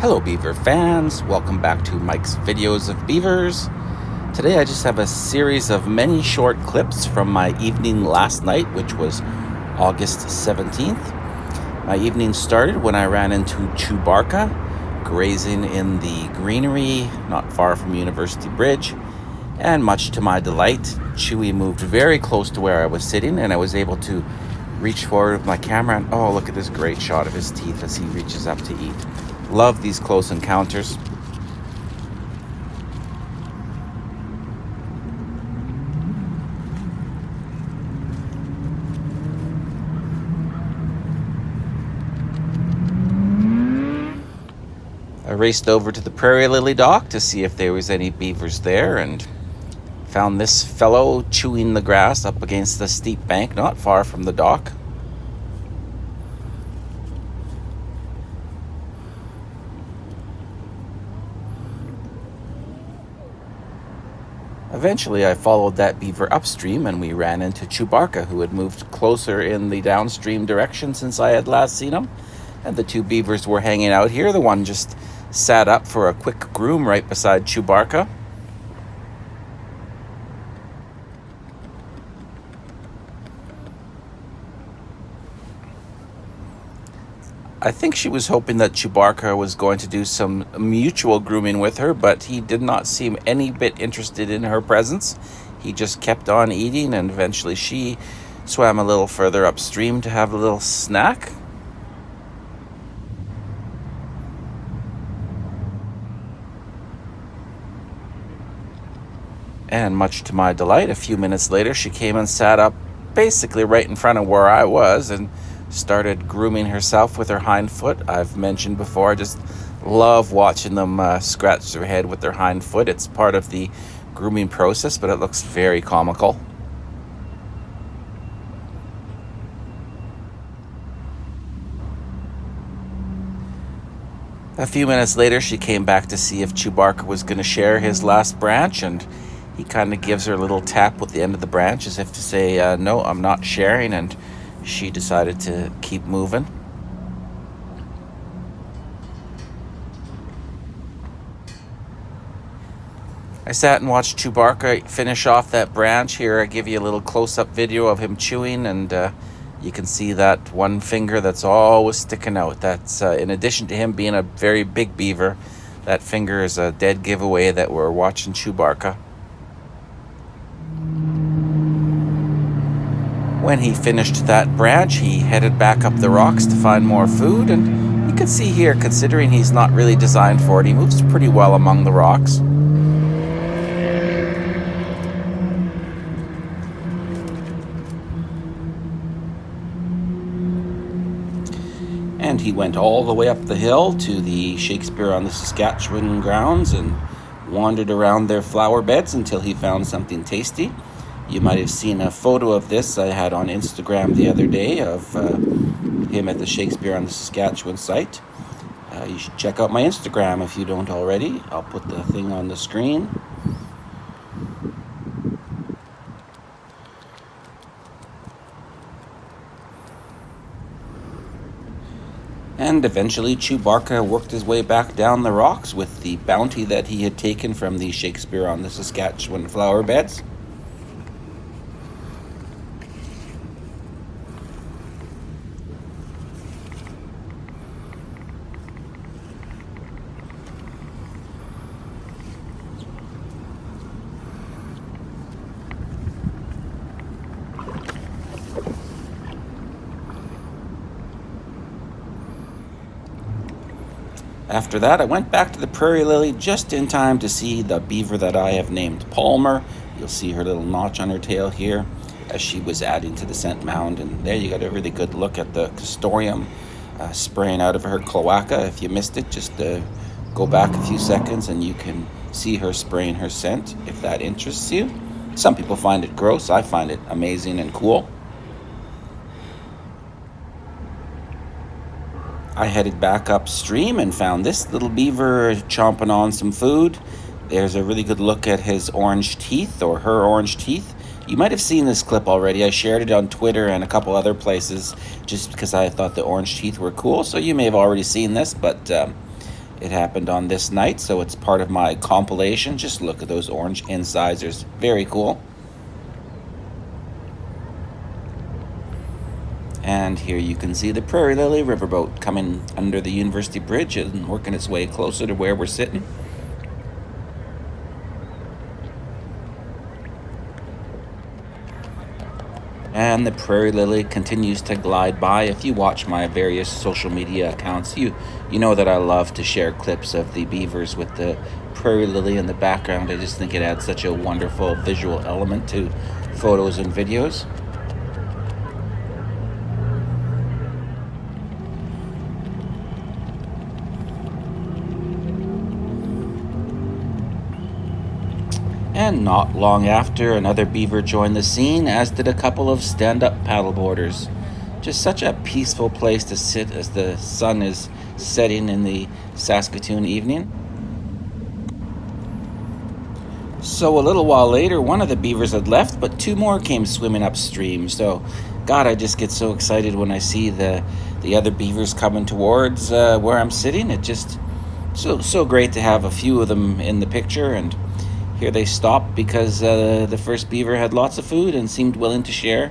Hello beaver fans, welcome back to Mike's Videos of Beavers. Today I just have a series of many short clips from my evening last night, which was August 17th. My evening started when I ran into Chewbacca grazing in the greenery not far from University Bridge, and much to my delight, Chewie moved very close to where I was sitting and I was able to reach forward with my camera and oh, look at this great shot of his teeth as he reaches up to eat. Love these close encounters. I raced over to the prairie lily dock to see if there was any beavers there and found this fellow chewing the grass up against the steep bank not far from the dock. Eventually, I followed that beaver upstream and we ran into Chewbacca, who had moved closer in the downstream direction since I had last seen him. And the two beavers were hanging out here. The one just sat up for a quick groom right beside Chewbacca. I think she was hoping that Chewbacca was going to do some mutual grooming with her, but he did not seem any bit interested in her presence. He just kept on eating, and eventually she swam a little further upstream to have a little snack. And much to my delight, a few minutes later, she came and sat up basically right in front of where I was and started grooming herself with her hind foot. I've mentioned before, I just love watching them scratch their head with their hind foot. It's part of the grooming process, but it looks very comical. A few minutes later, she came back to see if Chewbacca was going to share his last branch, and he kind of gives her a little tap with the end of the branch as if to say, no, I'm not sharing, and she decided to keep moving. I sat and watched Chewbacca finish off that branch. Here I give you a little close-up video of him chewing, and you can see that one finger that's always sticking out. That's in addition to him being a very big beaver, that finger is a dead giveaway that we're watching Chewbacca. When he finished that branch, he headed back up the rocks to find more food, and you can see here, considering he's not really designed for it, he moves pretty well among the rocks. And he went all the way up the hill to the Shakespeare on the Saskatchewan grounds and wandered around their flower beds until he found something tasty. You might have seen a photo of this I had on Instagram the other day of him at the Shakespeare on the Saskatchewan site. You should check out my Instagram if you don't already. I'll put the thing on the screen. And eventually Chewbacca worked his way back down the rocks with the bounty that he had taken from the Shakespeare on the Saskatchewan flower beds. After that, I went back to the prairie lily just in time to see the beaver that I have named Palmer. You'll see her little notch on her tail here as she was adding to the scent mound. And there you got a really good look at the castoreum spraying out of her cloaca. If you missed it, just go back a few seconds and you can see her spraying her scent if that interests you. Some people find it gross. I find it amazing and cool. I headed back upstream and found this little beaver chomping on some food. There's a really good look at his orange teeth, or her orange teeth. You might have seen this clip already. I shared it on Twitter and a couple other places just because I thought the orange teeth were cool. So you may have already seen this, but It happened on this night, so it's part of my compilation. Just look at those orange incisors. Very cool. And here you can see the Prairie Lily riverboat coming under the University Bridge and working its way closer to where we're sitting. And the Prairie Lily continues to glide by. If you watch my various social media accounts, you know that I love to share clips of the beavers with the Prairie Lily in the background. I just think it adds such a wonderful visual element to photos and videos. And not long after, another beaver joined the scene, as did a couple of stand-up paddleboarders. Just such a peaceful place to sit as the sun is setting in the Saskatoon evening. So a little while later, one of the beavers had left, but two more came swimming upstream. So, God, I just get so excited when I see the other beavers coming towards where I'm sitting. It just so great to have a few of them in the picture. And here they stopped because the first beaver had lots of food and seemed willing to share.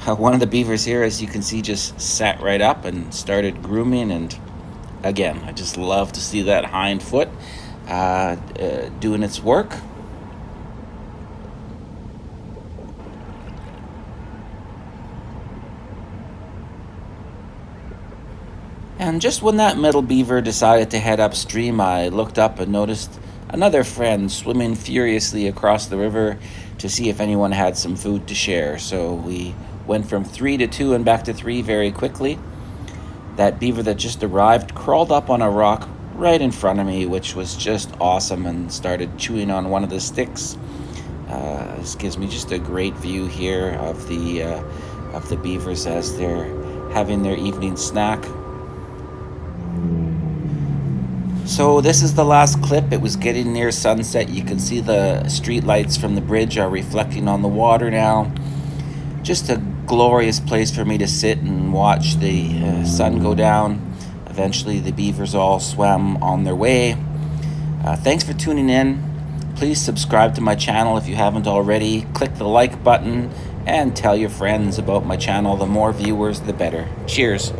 One of the beavers here, as you can see, just sat right up and started grooming. And again, I just love to see that hind foot doing its work. And just when that middle beaver decided to head upstream, I looked up and noticed another friend swimming furiously across the river to see if anyone had some food to share. So we went from 3 to 2 and back to 3 very quickly. That beaver that just arrived crawled up on a rock right in front of me, which was just awesome, and started chewing on one of the sticks. This gives me just a great view here of the beavers as they're having their evening snack. So this is the last clip. It was getting near sunset. You can see the street lights from the bridge are reflecting on the water now. Just a glorious place for me to sit and watch the sun go down. Eventually the beavers all swam on their way. Thanks for tuning in. Please subscribe to my channel if you haven't already. Click the like button and tell your friends about my channel. The more viewers, the better. Cheers.